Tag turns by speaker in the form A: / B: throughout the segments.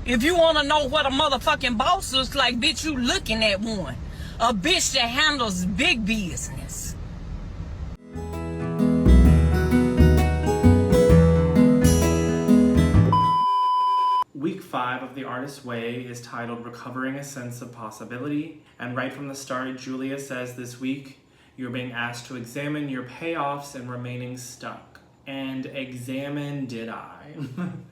A: If you want to know what a motherfucking boss looks like, bitch, you looking at one. A bitch that handles big business.
B: Week 5 of The Artist's Way is titled Recovering a Sense of Possibility, and right from the start, Julia says this week, you're being asked to examine your payoffs and remaining stuck. And examine did I.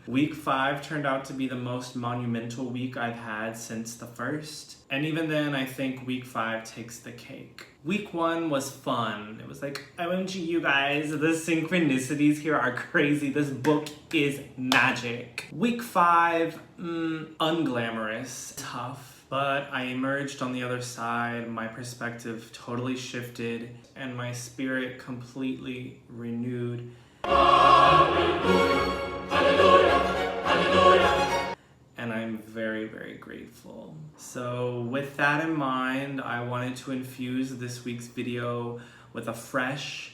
B: Week 5 turned out to be the most monumental week I've had since the first. And even then, I think week 5 takes the cake. Week 1 was fun. It was like, OMG, you guys, the synchronicities here are crazy. This book is magic. Week 5, unglamorous, tough. But I emerged on the other side, my perspective totally shifted, and my spirit completely renewed. Hallelujah, hallelujah, hallelujah. And I'm very, very grateful. So with that in mind, I wanted to infuse this week's video with a fresh,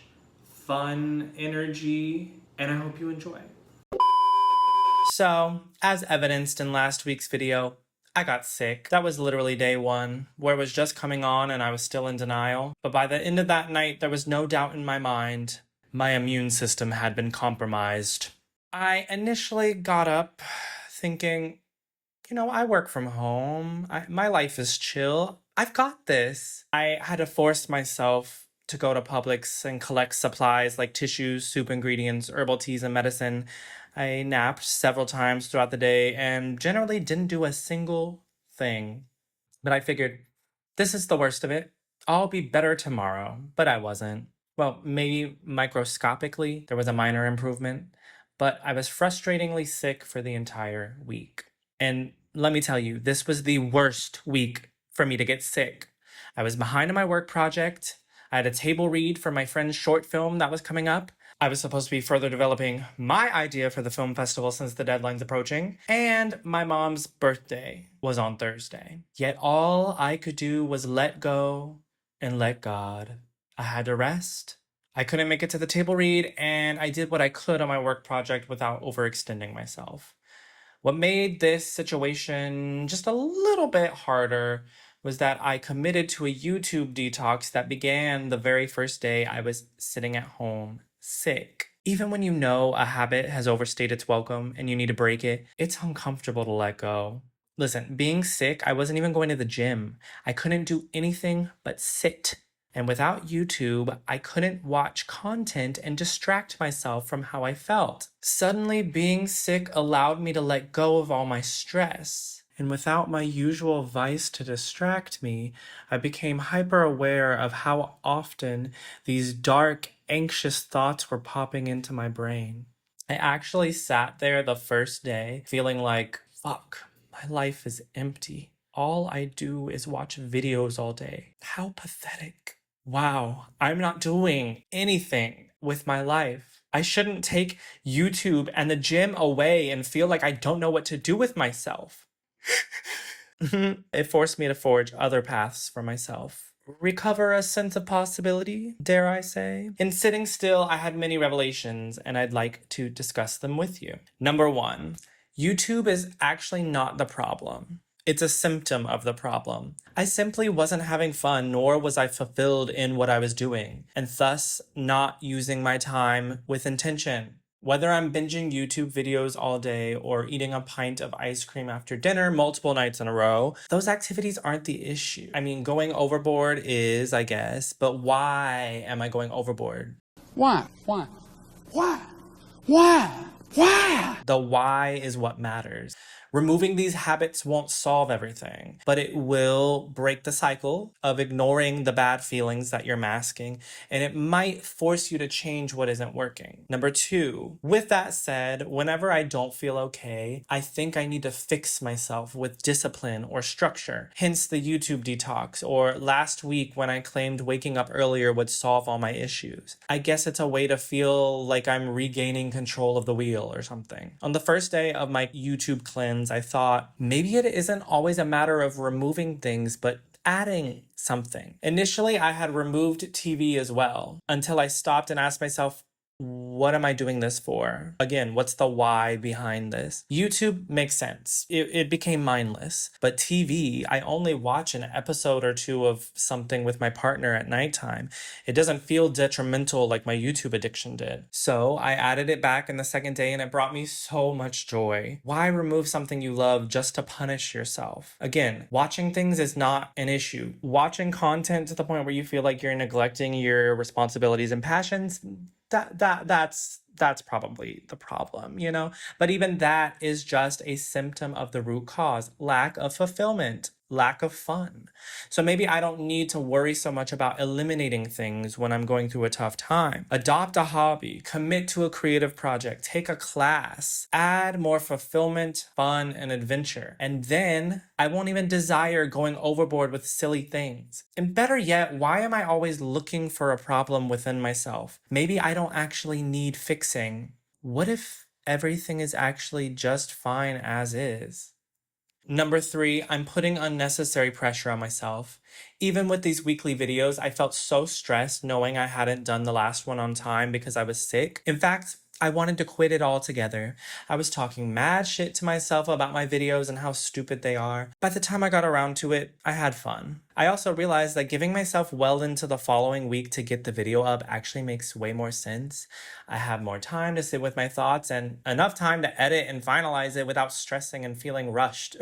B: fun energy, and I hope you enjoy. So, as evidenced in last week's video, I got sick. That was literally day 1, where it was just coming on and I was still in denial. But by the end of that night, there was no doubt in my mind. My immune system had been compromised. I initially got up thinking, I work from home. My life is chill. I've got this. I had to force myself to go to Publix and collect supplies like tissues, soup ingredients, herbal teas, and medicine. I napped several times throughout the day and generally didn't do a single thing. But I figured, this is the worst of it. I'll be better tomorrow. But I wasn't. Well, maybe microscopically, there was a minor improvement, but I was frustratingly sick for the entire week. And let me tell you, this was the worst week for me to get sick. I was behind on my work project. I had a table read for my friend's short film that was coming up. I was supposed to be further developing my idea for the film festival since the deadline's approaching. And my mom's birthday was on Thursday. Yet all I could do was let go and let God. I had to rest. I couldn't make it to the table read, and I did what I could on my work project without overextending myself. What made this situation just a little bit harder was that I committed to a YouTube detox that began the very first day I was sitting at home sick. Even when you know a habit has overstayed its welcome and you need to break it, it's uncomfortable to let go. Listen, being sick, I wasn't even going to the gym. I couldn't do anything but sit. And without YouTube, I couldn't watch content and distract myself from how I felt. Suddenly, being sick allowed me to let go of all my stress. And without my usual vice to distract me, I became hyper aware of how often these dark, anxious thoughts were popping into my brain. I actually sat there the first day feeling like, fuck, my life is empty. All I do is watch videos all day. How pathetic. Wow, I'm not doing anything with my life. I shouldn't take YouTube and the gym away and feel like I don't know what to do with myself. It forced me to forge other paths for myself. Recover a sense of possibility, dare I say. In sitting still, I had many revelations, and I'd like to discuss them with you. Number 1, YouTube is actually not the problem. It's a symptom of the problem. I simply wasn't having fun, nor was I fulfilled in what I was doing, and thus not using my time with intention. Whether I'm binging YouTube videos all day or eating a pint of ice cream after dinner multiple nights in a row, those activities aren't the issue. I mean, going overboard is, I guess, but why am I going overboard?
C: Why?
B: The why is what matters. Removing these habits won't solve everything, but it will break the cycle of ignoring the bad feelings that you're masking, and it might force you to change what isn't working. Number 2, with that said, whenever I don't feel okay, I think I need to fix myself with discipline or structure, hence the YouTube detox, or last week when I claimed waking up earlier would solve all my issues. I guess it's a way to feel like I'm regaining control of the wheel or something. On the first day of my YouTube cleanse, I thought maybe it isn't always a matter of removing things, but adding something. Initially, I had removed TV as well, until I stopped and asked myself, what am I doing this for? Again, what's the why behind this? YouTube makes sense. It became mindless. But TV, I only watch an episode or two of something with my partner at nighttime. It doesn't feel detrimental like my YouTube addiction did. So I added it back in the second day and it brought me so much joy. Why remove something you love just to punish yourself? Again, watching things is not an issue. Watching content to the point where you feel like you're neglecting your responsibilities and passions, that's probably the problem, you know? But even that is just a symptom of the root cause, lack of fulfillment, lack of fun. So maybe I don't need to worry so much about eliminating things when I'm going through a tough time. Adopt a hobby, commit to a creative project, take a class, add more fulfillment, fun, and adventure. And then I won't even desire going overboard with silly things. And better yet, why am I always looking for a problem within myself? Maybe I don't actually need fixing. What if everything is actually just fine as is? Number 3, I'm putting unnecessary pressure on myself. Even with these weekly videos, I felt so stressed knowing I hadn't done the last one on time because I was sick. In fact, I wanted to quit it altogether. I was talking mad shit to myself about my videos and how stupid they are. By the time I got around to it, I had fun. I also realized that giving myself well into the following week to get the video up actually makes way more sense. I have more time to sit with my thoughts and enough time to edit and finalize it without stressing and feeling rushed.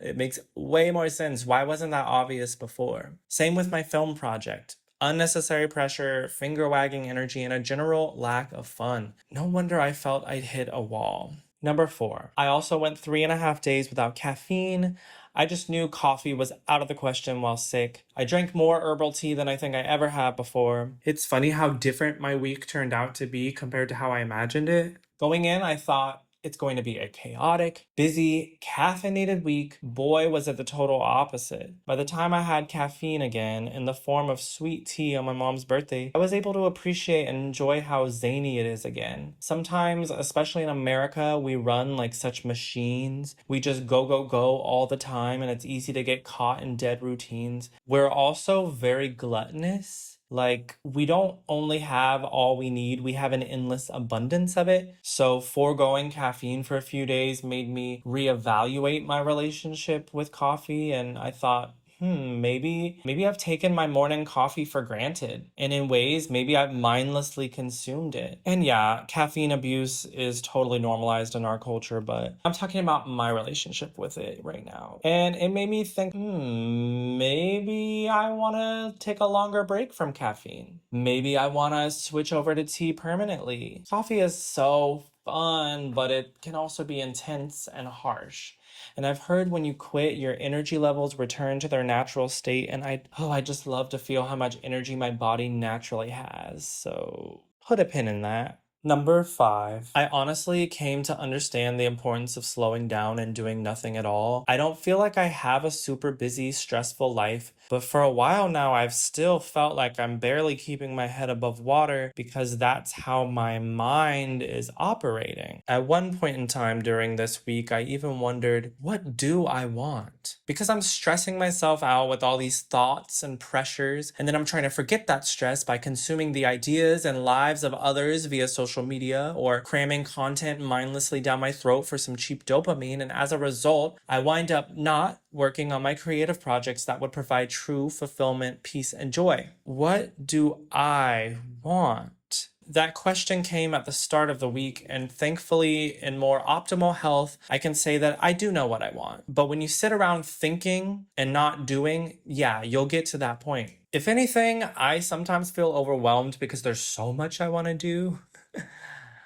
B: It makes way more sense. Why wasn't that obvious before? Same with my film project. Unnecessary pressure, finger wagging energy, and a general lack of fun. No wonder I felt I'd hit a wall. Number 4, I also went 3.5 days without caffeine. I just knew coffee was out of the question while sick. I drank more herbal tea than I think I ever have before. It's funny how different my week turned out to be compared to how I imagined it. Going in, I thought, it's going to be a chaotic, busy, caffeinated week. Boy, was it the total opposite. By the time I had caffeine again, in the form of sweet tea on my mom's birthday, I was able to appreciate and enjoy how zany it is again. Sometimes, especially in America, we run like such machines. We just go, go, go all the time, and it's easy to get caught in dead routines. We're also very gluttonous. Like, we don't only have all we need, we have an endless abundance of it. So foregoing caffeine for a few days made me reevaluate my relationship with coffee, and I thought, maybe I've taken my morning coffee for granted. And in ways, maybe I've mindlessly consumed it. And yeah, caffeine abuse is totally normalized in our culture, but I'm talking about my relationship with it right now. And it made me think, maybe I want to take a longer break from caffeine. Maybe I want to switch over to tea permanently. Coffee is so fun, but it can also be intense and harsh. And I've heard when you quit, your energy levels return to their natural state. And I just love to feel how much energy my body naturally has. So put a pin in that. Number 5, I honestly came to understand the importance of slowing down and doing nothing at all. I don't feel like I have a super busy, stressful life, but for a while now, I've still felt like I'm barely keeping my head above water because that's how my mind is operating. At one point in time during this week, I even wondered, what do I want? Because I'm stressing myself out with all these thoughts and pressures, and then I'm trying to forget that stress by consuming the ideas and lives of others via social media or cramming content mindlessly down my throat for some cheap dopamine. And as a result, I wind up not working on my creative projects that would provide true fulfillment, peace, and joy. What do I want? That question came at the start of the week, and thankfully, in more optimal health, I can say that I do know what I want. But when you sit around thinking and not doing, yeah, you'll get to that point. If anything, I sometimes feel overwhelmed because there's so much I want to do.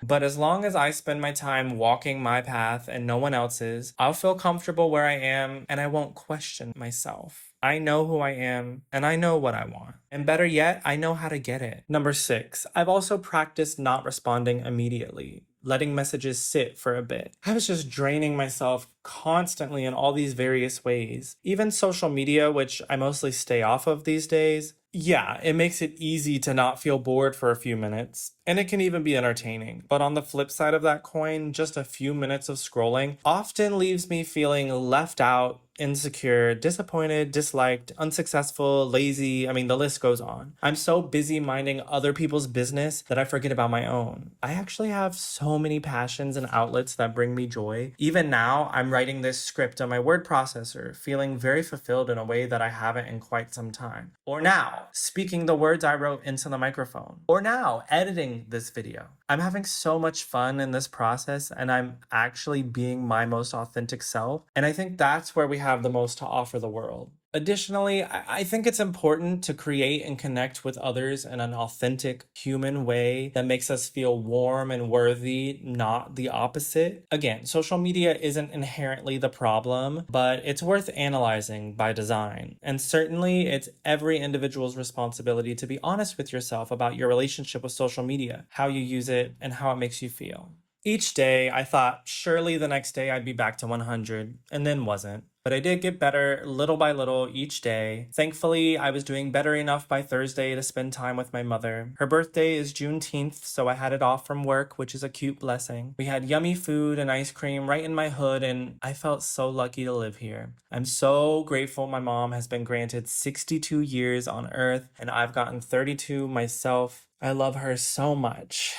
B: But as long as I spend my time walking my path and no one else's, I'll feel comfortable where I am and I won't question myself. I know who I am and I know what I want. And better yet, I know how to get it. Number 6, I've also practiced not responding immediately, letting messages sit for a bit. I was just draining myself constantly in all these various ways. Even social media, which I mostly stay off of these days, Yeah, it makes it easy to not feel bored for a few minutes, and it can even be entertaining. But on the flip side of that coin, just a few minutes of scrolling often leaves me feeling left out, insecure, disappointed, disliked, unsuccessful, lazy. I mean, the list goes on. I'm so busy minding other people's business that I forget about my own. I actually have so many passions and outlets that bring me joy. Even now, I'm writing this script on my word processor, feeling very fulfilled in a way that I haven't in quite some time. Or now, speaking the words I wrote into the microphone. Or now, editing this video. I'm having so much fun in this process, and I'm actually being my most authentic self. And I think that's where we have the most to offer the world. Additionally, I think it's important to create and connect with others in an authentic, human way that makes us feel warm and worthy, not the opposite. Again, social media isn't inherently the problem, but it's worth analyzing by design. And certainly, it's every individual's responsibility to be honest with yourself about your relationship with social media, how you use it, and how it makes you feel. Each day, I thought surely the next day I'd be back to 100, and then wasn't. But I did get better little by little each day. Thankfully, I was doing better enough by Thursday to spend time with my mother. Her birthday is Juneteenth, so I had it off from work, which is a cute blessing. We had yummy food and ice cream right in my hood, and I felt so lucky to live here. I'm so grateful my mom has been granted 62 years on Earth, and I've gotten 32 myself. I love her so much.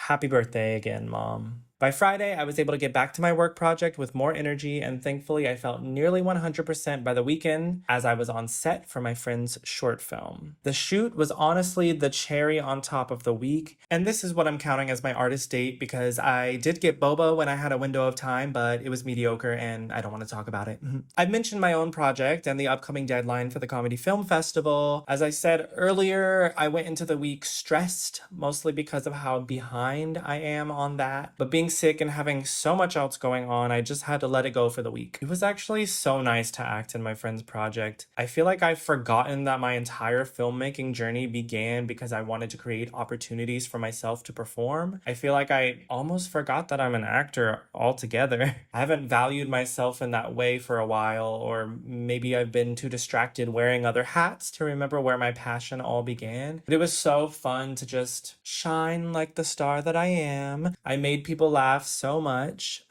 B: Happy birthday again, Mom. By Friday, I was able to get back to my work project with more energy, and thankfully, I felt nearly 100% by the weekend as I was on set for my friend's short film. The shoot was honestly the cherry on top of the week, and this is what I'm counting as my artist date because I did get boba when I had a window of time, but it was mediocre and I don't want to talk about it. I've mentioned my own project and the upcoming deadline for the Comedy Film Festival. As I said earlier, I went into the week stressed, mostly because of how behind I am on that, but being sick and having so much else going on, I just had to let it go for the week. It was actually so nice to act in my friend's project. I feel like I've forgotten that my entire filmmaking journey began because I wanted to create opportunities for myself to perform. I feel like I almost forgot that I'm an actor altogether. I haven't valued myself in that way for a while, or maybe I've been too distracted wearing other hats to remember where my passion all began. But it was so fun to just shine like the star that I am. I made people laugh so much.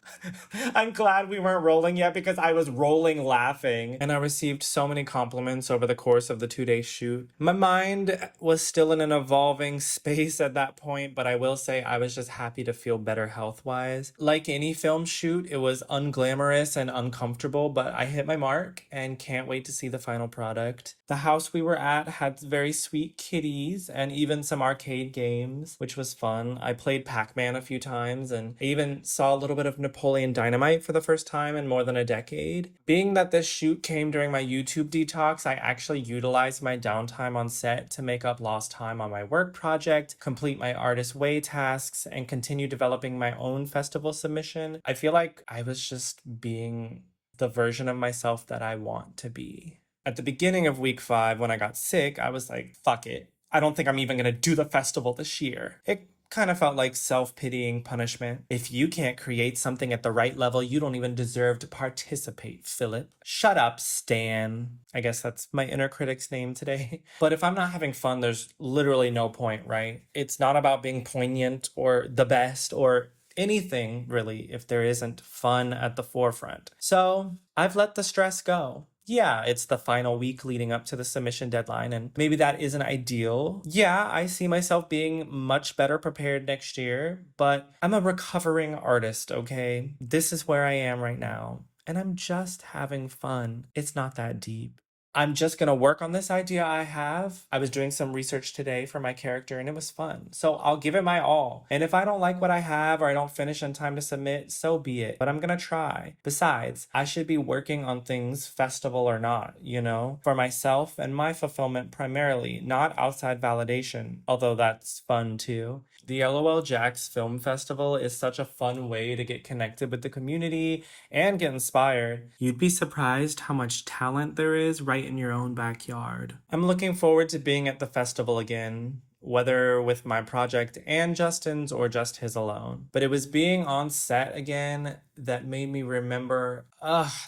B: I'm glad we weren't rolling yet because I was rolling laughing, and I received so many compliments over the course of the 2-day shoot. My mind was still in an evolving space at that point, but I will say I was just happy to feel better health-wise. Like any film shoot, it was unglamorous and uncomfortable, but I hit my mark and can't wait to see the final product. The house we were at had very sweet kitties and even some arcade games, which was fun. I played Pac-Man a few times, and I even saw a little bit of Napoleon Dynamite for the first time in more than a decade. Being that this shoot came during my YouTube detox, I actually utilized my downtime on set to make up lost time on my work project, complete my artist way tasks, and continue developing my own festival submission. I feel like I was just being the version of myself that I want to be. At the beginning of week 5, when I got sick, I was like, fuck it. I don't think I'm even gonna do the festival this year. It kind of felt like self-pitying punishment. If you can't create something at the right level, you don't even deserve to participate, Philip. Shut up, Stan. I guess that's my inner critic's name today. But if I'm not having fun, there's literally no point, right? It's not about being poignant or the best or anything, really, if there isn't fun at the forefront. So I've let the stress go. Yeah, it's the final week leading up to the submission deadline, and maybe that isn't ideal. Yeah, I see myself being much better prepared next year, but I'm a recovering artist, okay? This is where I am right now, and I'm just having fun. It's not that deep. I'm just gonna work on this idea I have. I was doing some research today for my character and it was fun. So I'll give it my all. And if I don't like what I have or I don't finish in time to submit, so be it. But I'm gonna try. Besides, I should be working on things, festival or not, for myself and my fulfillment primarily, not outside validation, although that's fun too. The LOL Jax Film Festival is such a fun way to get connected with the community and get inspired. You'd be surprised how much talent there is right in your own backyard. I'm looking forward to being at the festival again, whether with my project and Justin's or just his alone. But it was being on set again that made me remember,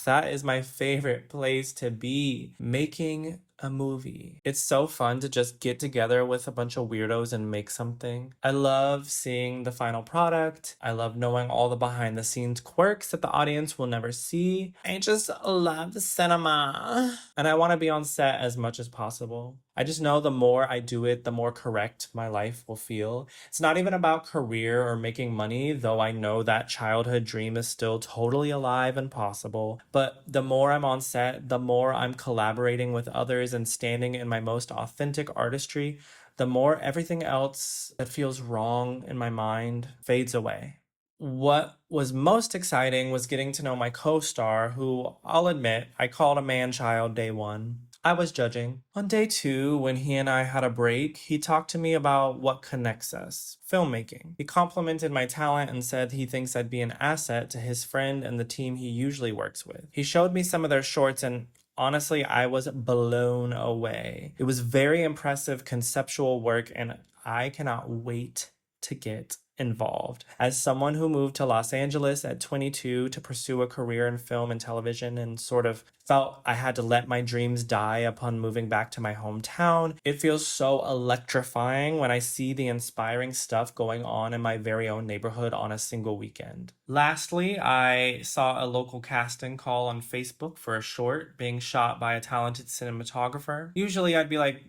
B: that is my favorite place to be, making a movie. It's so fun to just get together with a bunch of weirdos and make something. I love seeing the final product. I love knowing all the behind the scenes quirks that the audience will never see. I just love the cinema. And I want to be on set as much as possible. I just know the more I do it, the more correct my life will feel. It's not even about career or making money, though I know that childhood dream is still totally alive and possible. But the more I'm on set, the more I'm collaborating with others and standing in my most authentic artistry, the more everything else that feels wrong in my mind fades away. What was most exciting was getting to know my co-star, who I'll admit I called a man-child day one. I was judging. On day two, when he and I had a break, he talked to me about what connects us, filmmaking. He complimented my talent and said he thinks I'd be an asset to his friend and the team he usually works with. He showed me some of their shorts and honestly, I was blown away. It was very impressive conceptual work and I cannot wait to get involved. As someone who moved to Los Angeles at 22 to pursue a career in film and television and sort of felt I had to let my dreams die upon moving back to my hometown, it feels so electrifying when I see the inspiring stuff going on in my very own neighborhood on a single weekend. Lastly, I saw a local casting call on Facebook for a short being shot by a talented cinematographer. Usually I'd be like,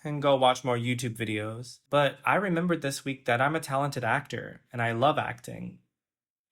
B: and go watch more YouTube videos. But I remembered this week that I'm a talented actor and I love acting.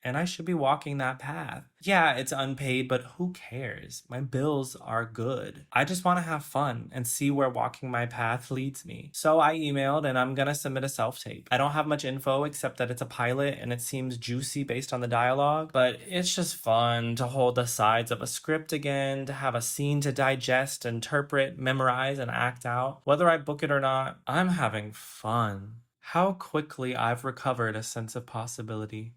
B: And I should be walking that path. Yeah, it's unpaid, but who cares? My bills are good. I just want to have fun and see where walking my path leads me. So I emailed and I'm gonna submit a self-tape. I don't have much info except that it's a pilot and it seems juicy based on the dialogue, but it's just fun to hold the sides of a script again, to have a scene to digest, interpret, memorize, and act out. Whether I book it or not, I'm having fun. How quickly I've recovered a sense of possibility.